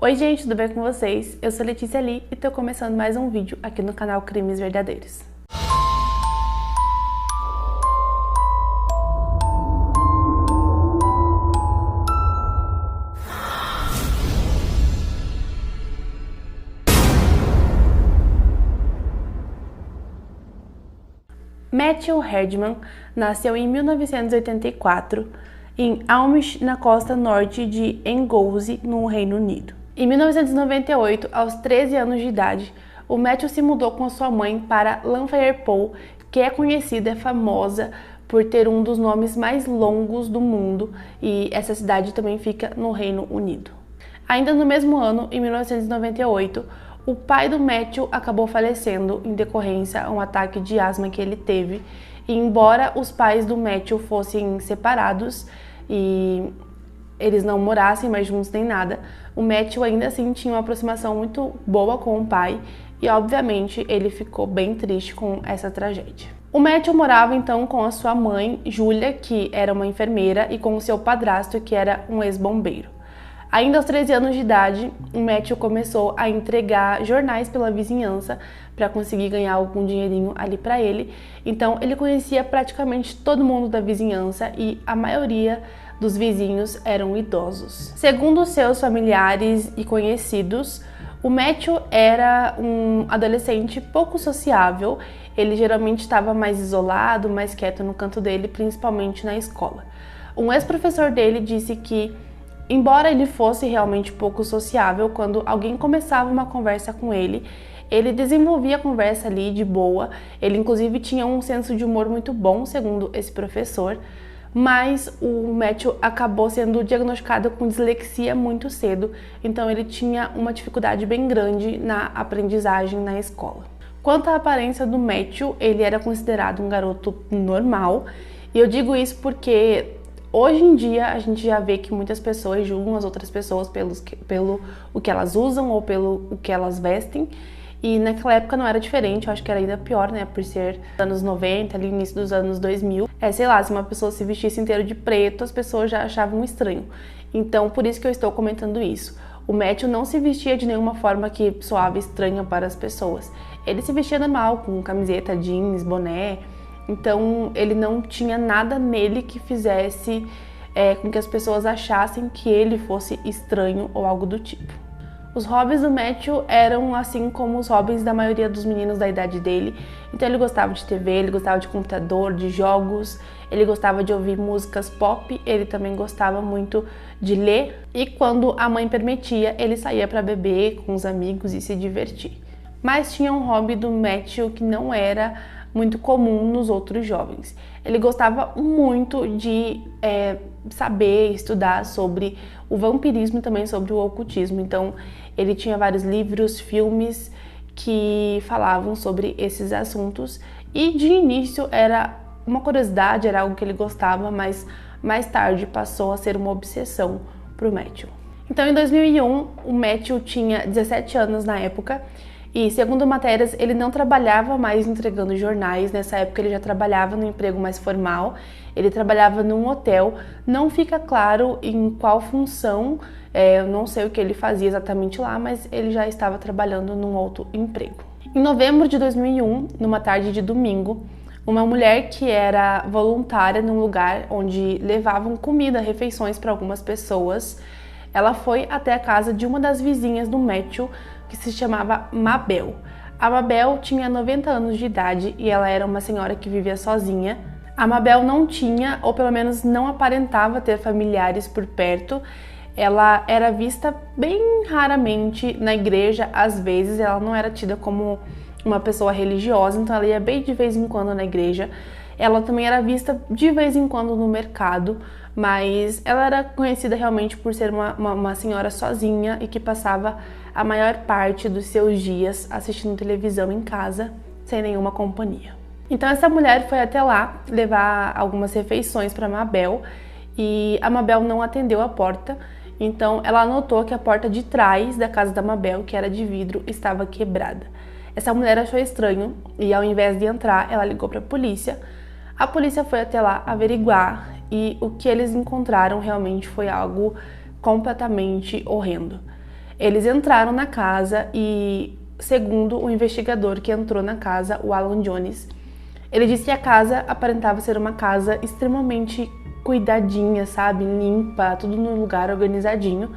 Oi gente, tudo bem com vocês? Eu sou Letícia Lee e tô começando mais um vídeo aqui no canal Crimes Verdadeiros. Matthew Herdman nasceu em 1984 em Amish, na costa norte de Anglesey, no Reino Unido. Em 1998, aos 13 anos de idade, o Matthew se mudou com a sua mãe para Llanfairpwll, que é conhecida e famosa por ter um dos nomes mais longos do mundo, e essa cidade também fica no Reino Unido. Ainda no mesmo ano, em 1998, o pai do Matthew acabou falecendo em decorrência a um ataque de asma que ele teve. E embora os pais do Matthew fossem separados e eles não morassem mais juntos nem nada, o Matthew ainda assim tinha uma aproximação muito boa com o pai e obviamente ele ficou bem triste com essa tragédia. O Matthew morava então com a sua mãe, Julia, que era uma enfermeira, e com o seu padrasto, que era um ex-bombeiro. Ainda aos 13 anos de idade, o Matthew começou a entregar jornais pela vizinhança para conseguir ganhar algum dinheirinho ali para ele. Então ele conhecia praticamente todo mundo da vizinhança e a maioria dos vizinhos eram idosos. Segundo seus familiares e conhecidos, o Matthew era um adolescente pouco sociável. Ele geralmente estava mais isolado, mais quieto no canto dele, principalmente na escola. Um ex-professor dele disse que, embora ele fosse realmente pouco sociável, quando alguém começava uma conversa com ele desenvolvia a conversa ali de boa. Ele inclusive tinha um senso de humor muito bom, segundo esse professor, mas o Matthew acabou sendo diagnosticado com dislexia muito cedo, então ele tinha uma dificuldade bem grande na aprendizagem na escola. Quanto à aparência do Matthew, ele era considerado um garoto normal, e eu digo isso porque hoje em dia a gente já vê que muitas pessoas julgam as outras pessoas pelo o que elas usam ou pelo o que elas vestem, e naquela época não era diferente. Eu acho que era ainda pior, né, por ser anos 90, ali início dos anos 2000. Sei lá, se uma pessoa se vestisse inteiro de preto, as pessoas já achavam estranho. Então, por isso que eu estou comentando isso. O Matthew não se vestia de nenhuma forma que soava estranha para as pessoas. Ele se vestia normal, com camiseta, jeans, boné. Então, ele não tinha nada nele que fizesse com que as pessoas achassem que ele fosse estranho ou algo do tipo. Os hobbies do Matthew eram assim como os hobbies da maioria dos meninos da idade dele. Então, ele gostava de TV, ele gostava de computador, de jogos, ele gostava de ouvir músicas pop, ele também gostava muito de ler. E quando a mãe permitia, ele saía para beber com os amigos e se divertir. Mas tinha um hobby do Matthew que não era muito comum nos outros jovens. Ele gostava muito de saber, estudar sobre o vampirismo e também sobre o ocultismo. Então, ele tinha vários livros, filmes que falavam sobre esses assuntos. E de início era uma curiosidade, era algo que ele gostava, mas mais tarde passou a ser uma obsessão para o Matthew. Então, em 2001, o Matthew tinha 17 anos na época. E, segundo matérias, ele não trabalhava mais entregando jornais. Nessa época ele já trabalhava no emprego mais formal, ele trabalhava num hotel. Não fica claro em qual função, eu não sei o que ele fazia exatamente lá, mas ele já estava trabalhando num outro emprego. Em novembro de 2001, numa tarde de domingo, uma mulher que era voluntária num lugar onde levavam comida, refeições para algumas pessoas, ela foi até a casa de uma das vizinhas do Matthew, que se chamava Mabel. A Mabel tinha 90 anos de idade e ela era uma senhora que vivia sozinha. A Mabel não tinha, ou pelo menos não aparentava ter familiares por perto. Ela era vista bem raramente na igreja, às vezes. Ela não era tida como uma pessoa religiosa, então ela ia bem de vez em quando na igreja. Ela também era vista de vez em quando no mercado, mas ela era conhecida realmente por ser uma senhora sozinha e que passava a maior parte dos seus dias assistindo televisão em casa, sem nenhuma companhia. Então essa mulher foi até lá levar algumas refeições para Mabel e a Mabel não atendeu a porta. Então ela notou que a porta de trás da casa da Mabel, que era de vidro, estava quebrada. Essa mulher achou estranho e, ao invés de entrar, ela ligou para a polícia. A polícia foi até lá averiguar e o que eles encontraram realmente foi algo completamente horrendo. Eles entraram na casa e, segundo o investigador que entrou na casa, o Alan Jones, ele disse que a casa aparentava ser uma casa extremamente cuidadinha, sabe? Limpa, tudo no lugar organizadinho.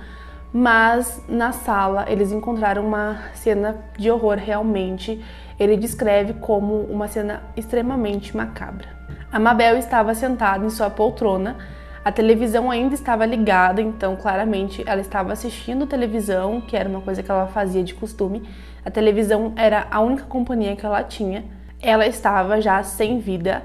Mas na sala eles encontraram uma cena de horror realmente. Ele descreve como uma cena extremamente macabra. A Mabel estava sentada em sua poltrona, a televisão ainda estava ligada, então claramente ela estava assistindo televisão, que era uma coisa que ela fazia de costume. A televisão era a única companhia que ela tinha. Ela estava já sem vida.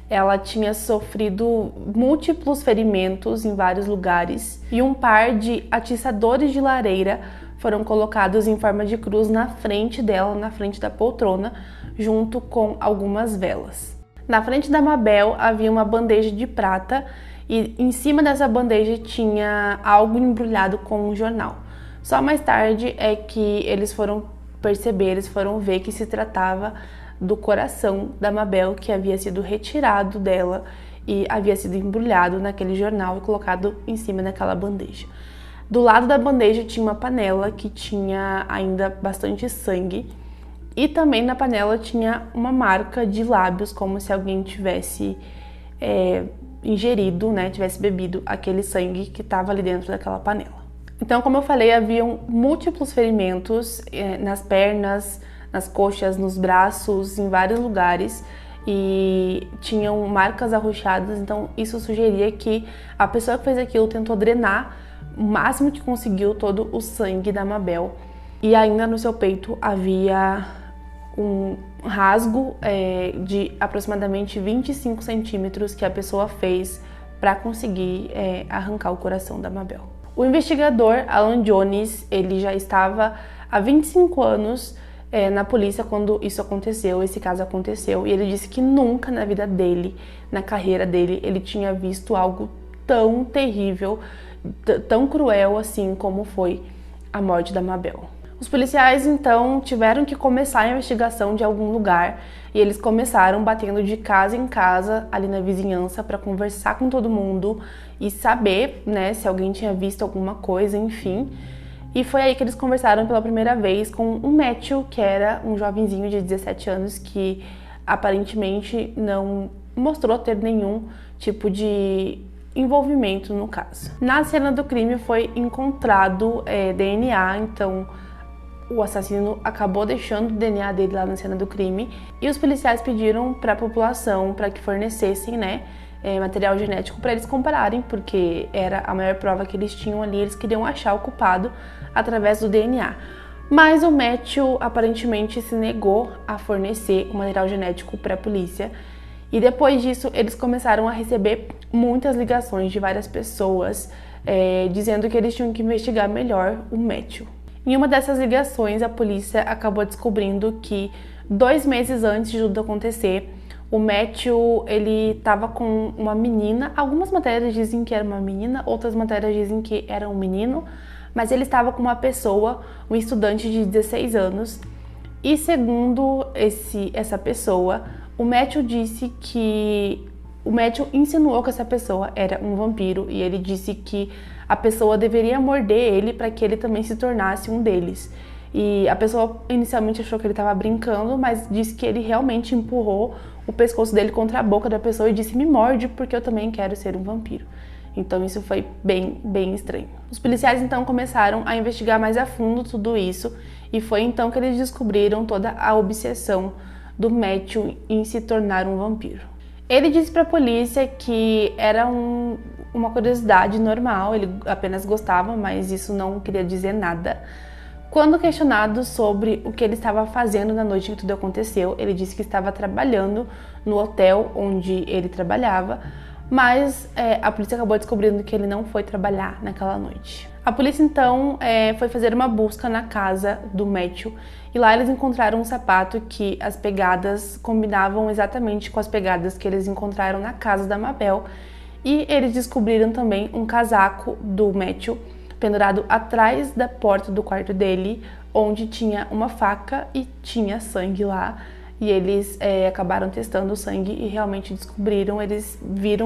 Ela tinha sofrido múltiplos ferimentos em vários lugares e um par de atiçadores de lareira foram colocados em forma de cruz na frente dela, na frente da poltrona, junto com algumas velas. Na frente da Mabel havia uma bandeja de prata e em cima dessa bandeja tinha algo embrulhado com um jornal. Só mais tarde é que eles foram perceber, eles foram ver que se tratava do coração da Mabel, que havia sido retirado dela e havia sido embrulhado naquele jornal e colocado em cima daquela bandeja. Do lado da bandeja tinha uma panela que tinha ainda bastante sangue e também na panela tinha uma marca de lábios, como se alguém tivesse ingerido, né, tivesse bebido aquele sangue que estava ali dentro daquela panela. Então, como eu falei, haviam múltiplos ferimentos nas pernas, nas coxas, nos braços, em vários lugares e tinham marcas arroxeadas, então isso sugeria que a pessoa que fez aquilo tentou drenar o máximo que conseguiu todo o sangue da Mabel e ainda no seu peito havia um rasgo de aproximadamente 25 centímetros que a pessoa fez para conseguir arrancar o coração da Mabel. O investigador Alan Jones, ele já estava há 25 anos na polícia quando isso aconteceu, esse caso aconteceu, e ele disse que nunca na vida dele, na carreira dele, ele tinha visto algo tão terrível, tão cruel assim como foi a morte da Mabel. Os policiais então tiveram que começar a investigação de algum lugar e eles começaram batendo de casa em casa ali na vizinhança para conversar com todo mundo e saber, né, se alguém tinha visto alguma coisa, enfim. E foi aí que eles conversaram pela primeira vez com o Matthew, que era um jovenzinho de 17 anos que aparentemente não mostrou ter nenhum tipo de envolvimento no caso. Na cena do crime foi encontrado DNA, então o assassino acabou deixando o DNA dele lá na cena do crime e os policiais pediram para a população para que fornecessem, né, material genético para eles compararem, porque era a maior prova que eles tinham ali, eles queriam achar o culpado através do DNA. Mas o Matthew aparentemente se negou a fornecer o material genético para a polícia e depois disso eles começaram a receber muitas ligações de várias pessoas dizendo que eles tinham que investigar melhor o Matthew. Em uma dessas ligações, a polícia acabou descobrindo que 2 meses antes de tudo acontecer, o Matthew, ele estava com uma menina. Algumas matérias dizem que era uma menina, outras matérias dizem que era um menino, mas ele estava com uma pessoa, um estudante de 16 anos. E segundo essa pessoa, o Matthew disse que o Matthew insinuou que essa pessoa era um vampiro e ele disse que a pessoa deveria morder ele para que ele também se tornasse um deles. E a pessoa inicialmente achou que ele estava brincando, mas disse que ele realmente empurrou o pescoço dele contra a boca da pessoa e disse: "Me morde porque eu também quero ser um vampiro". Então isso foi bem estranho. Os policiais então começaram a investigar mais a fundo tudo isso e foi então que eles descobriram toda a obsessão do Matthew em se tornar um vampiro. Ele disse para a polícia que era uma curiosidade normal, ele apenas gostava, mas isso não queria dizer nada. Quando questionado sobre o que ele estava fazendo na noite que tudo aconteceu, ele disse que estava trabalhando no hotel onde ele trabalhava, mas a polícia acabou descobrindo que ele não foi trabalhar naquela noite. A polícia então foi fazer uma busca na casa do Matthew e lá eles encontraram um sapato que as pegadas combinavam exatamente com as pegadas que eles encontraram na casa da Mabel e eles descobriram também um casaco do Matthew pendurado atrás da porta do quarto dele, onde tinha uma faca e tinha sangue lá. E eles acabaram testando o sangue e realmente descobriram, eles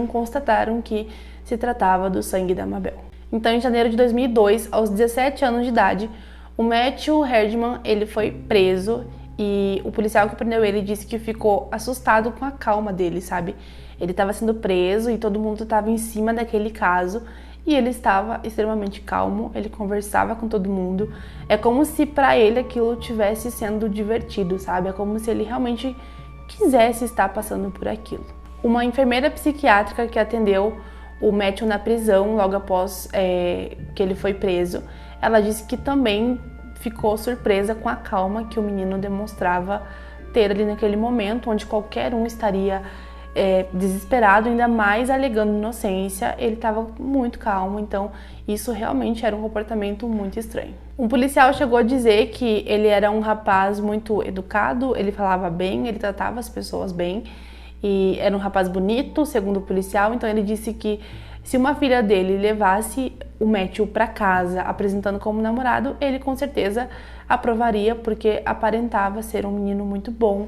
constataram que se tratava do sangue da Mabel. Então, em janeiro de 2002, aos 17 anos de idade, O Matthew Herdman, ele foi preso e o policial que prendeu ele disse que ficou assustado com a calma dele, sabe? Ele estava sendo preso e todo mundo estava em cima daquele caso e ele estava extremamente calmo, ele conversava com todo mundo. É como se para ele aquilo tivesse sendo divertido, sabe? É como se ele realmente quisesse estar passando por aquilo. Uma enfermeira psiquiátrica que atendeu o Matthew na prisão logo após que ele foi preso, ela disse que também ficou surpresa com a calma que o menino demonstrava ter ali naquele momento, onde qualquer um estaria desesperado, ainda mais alegando inocência. Ele estava muito calmo, então isso realmente era um comportamento muito estranho. Um policial chegou a dizer que ele era um rapaz muito educado, ele falava bem, ele tratava as pessoas bem e era um rapaz bonito, segundo o policial. Então ele disse que se uma filha dele levasse o Matthew para casa apresentando como namorado, ele com certeza aprovaria, porque aparentava ser um menino muito bom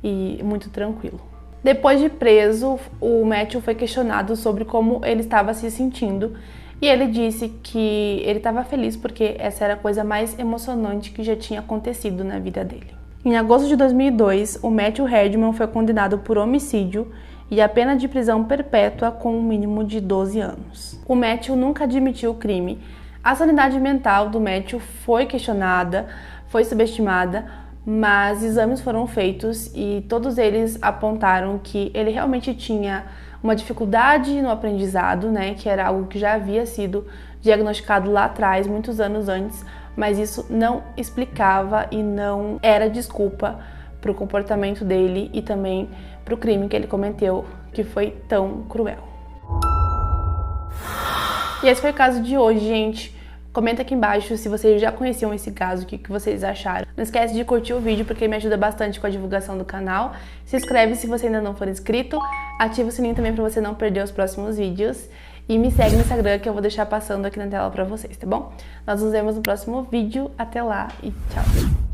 e muito tranquilo. Depois de preso, o Matthew foi questionado sobre como ele estava se sentindo e ele disse que ele estava feliz porque essa era a coisa mais emocionante que já tinha acontecido na vida dele. Em agosto de 2002, o Matthew Herdman foi condenado por homicídio e a pena de prisão perpétua com um mínimo de 12 anos. O Matthew nunca admitiu o crime. A sanidade mental do Matthew foi questionada, foi subestimada, mas exames foram feitos e todos eles apontaram que ele realmente tinha uma dificuldade no aprendizado, né, que era algo que já havia sido diagnosticado lá atrás, muitos anos antes, mas isso não explicava e não era desculpa para o comportamento dele e também para o crime que ele cometeu, que foi tão cruel. E esse foi o caso de hoje, gente. Comenta aqui embaixo se vocês já conheciam esse caso, o que vocês acharam. Não esquece de curtir o vídeo porque me ajuda bastante com a divulgação do canal. Se inscreve se você ainda não for inscrito. Ativa o sininho também para você não perder os próximos vídeos. E me segue no Instagram que eu vou deixar passando aqui na tela para vocês, tá bom? Nós nos vemos no próximo vídeo. Até lá e tchau!